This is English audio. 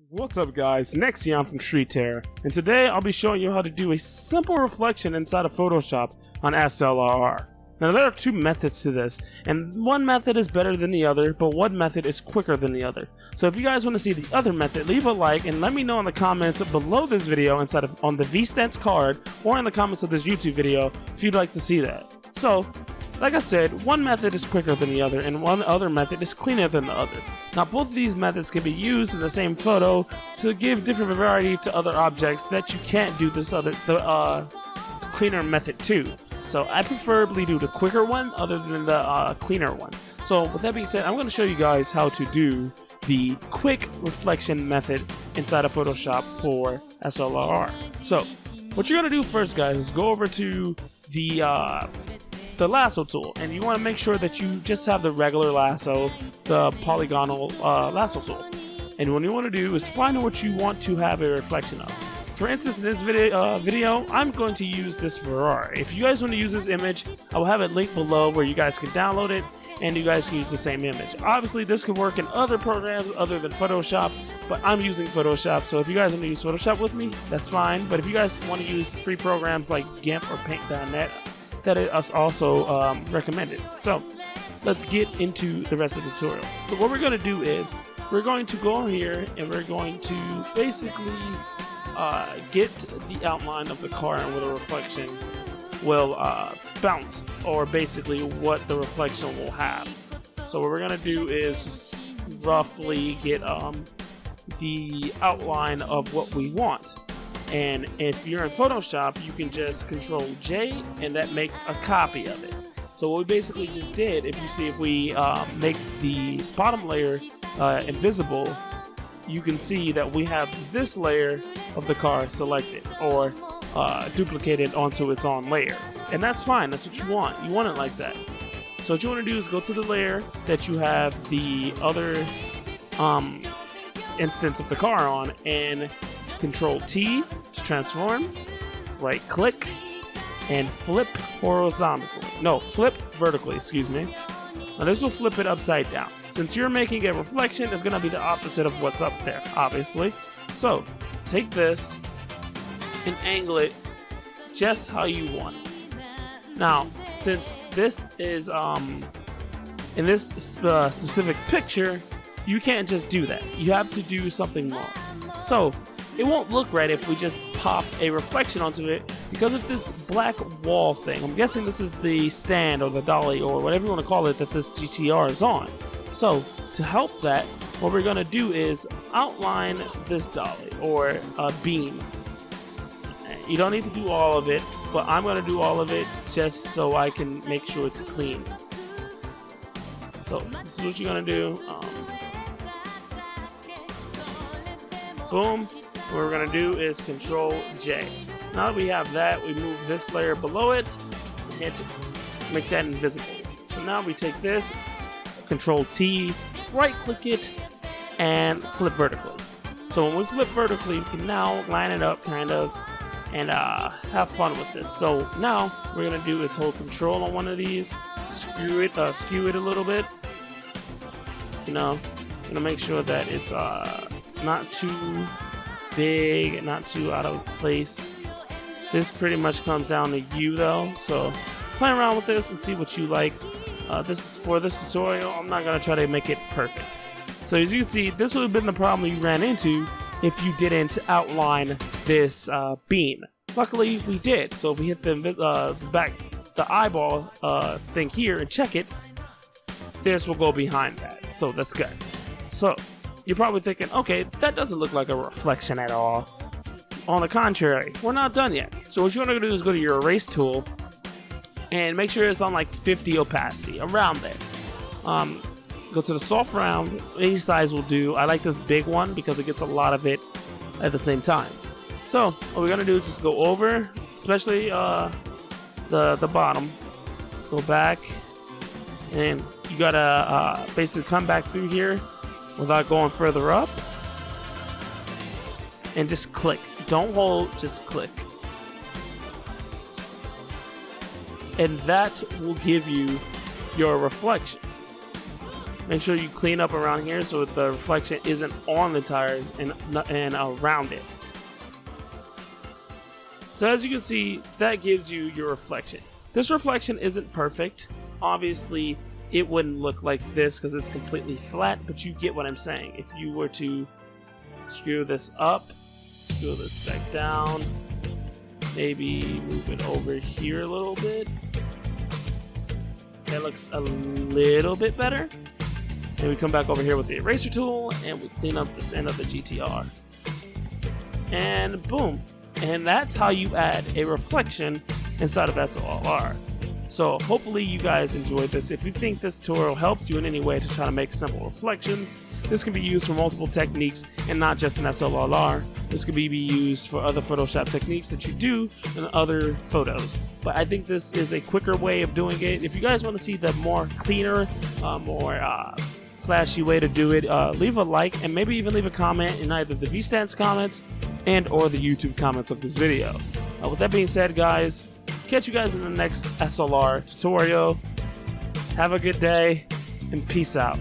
What's up guys, Nexion from Street Terror, and today I'll be showing you how to do a simple reflection inside of Photoshop on SLRR. Now there are two methods to this, and one method is better than the other, but one method is quicker than the other. So if you guys want to see the other method, leave a like and let me know in the comments below this video on the VStance card or in the comments of this YouTube video if you'd like to see that. So, like I said, one method is quicker than the other, and one other method is cleaner than the other. Now, both of these methods can be used in the same photo to give different variety to other objects that you can't do the cleaner method to. So, I preferably do the quicker one other than the cleaner one. So, with that being said, I'm going to show you guys how to do the quick reflection method inside of Photoshop for SLRR. So, what you're going to do first, guys, is go over to the lasso tool, and you want to make sure that you just have the regular lasso, the polygonal lasso tool. And what you want to do is find what you want to have a reflection of. For instance, in this video, I'm going to use this SLRR. If you guys want to use this image, I will have it linked below where you guys can download it and you guys can use the same image. Obviously, this could work in other programs other than Photoshop, but I'm using Photoshop, so if you guys want to use Photoshop with me, that's fine. But if you guys want to use free programs like GIMP or Paint.net, that is also recommended. So let's get into the rest of the tutorial. So what we're going to do is we're going to go here and we're going to basically get the outline of the car and where the reflection will bounce, or basically what the reflection will have. So what we're going to do is just roughly get the outline of what we want. And if you're in Photoshop, you can just Control J and that makes a copy of it. So what we basically just did, if we make the bottom layer invisible, you can see that we have this layer of the car selected or duplicated onto its own layer. And that's fine, that's what you want. You want it like that. So what you want to do is go to the layer that you have the other instance of the car on and Control T to transform, right click, and flip horizontally. No, flip vertically, excuse me. Now this will flip it upside down. Since you're making a reflection, it's going to be the opposite of what's up there, obviously. So, take this and angle it just how you want it. Now, since this is, in this specific picture, you can't just do that. You have to do something more. So, it won't look right if we just pop a reflection onto it because of this black wall thing. I'm guessing this is the stand or the dolly or whatever you want to call it that this GTR is on. So to help that, what we're going to do is outline this dolly or a beam. You don't need to do all of it, but I'm going to do all of it just so I can make sure it's clean. So this is what you're going to do. Boom. What we're going to do is Control J. Now that we have that, we move this layer below it and make that invisible. So now we take this, Control T, right click it, and flip vertically. So when we flip vertically, we can now line it up kind of and have fun with this. So now what we're going to do is hold Control on one of these, skew it a little bit. You know, going to make sure that it's not too big, not too out of place. This pretty much comes down to you though, so play around with this and see what you like. This is for this tutorial. I'm not gonna try to make it perfect. So as you can see, this would have been the problem you ran into if you didn't outline this beam. Luckily we did. So if we hit the eyeball thing here and check it, this will go behind that. So that's good. So you're probably thinking, okay, that doesn't look like a reflection at all. On the contrary, we're not done yet. So what you want to do is go to your erase tool and make sure it's on like 50 opacity, around there. Go to the soft round, any size will do. I like this big one because it gets a lot of it at the same time. So what we're gonna do is just go over, especially the bottom, go back, and you gotta basically come back through here without going further up, and just click. Don't hold, just click. And that will give you your reflection. make sure you clean up around here so that the reflection isn't on the tires and around it. So as you can see, that gives you your reflection. This reflection isn't perfect. Obviously, it wouldn't look like this because it's completely flat, but you get what I'm saying. If you were to screw this up, screw this back down, maybe move it over here a little bit, that looks a little bit better. And we come back over here with the eraser tool and we clean up this end of the GTR. And boom. And that's how you add a reflection inside of SLRR. So hopefully you guys enjoyed this. If you think this tutorial helped you in any way to try to make simple reflections, this can be used for multiple techniques and not just in SLRR. This could be used for other Photoshop techniques that you do in other photos. But I think this is a quicker way of doing it. If you guys want to see the more cleaner, more flashy way to do it, leave a like and maybe even leave a comment in either the VStance comments and or the YouTube comments of this video. With that being said, guys, catch you guys in the next SLR tutorial. Have a good day and peace out.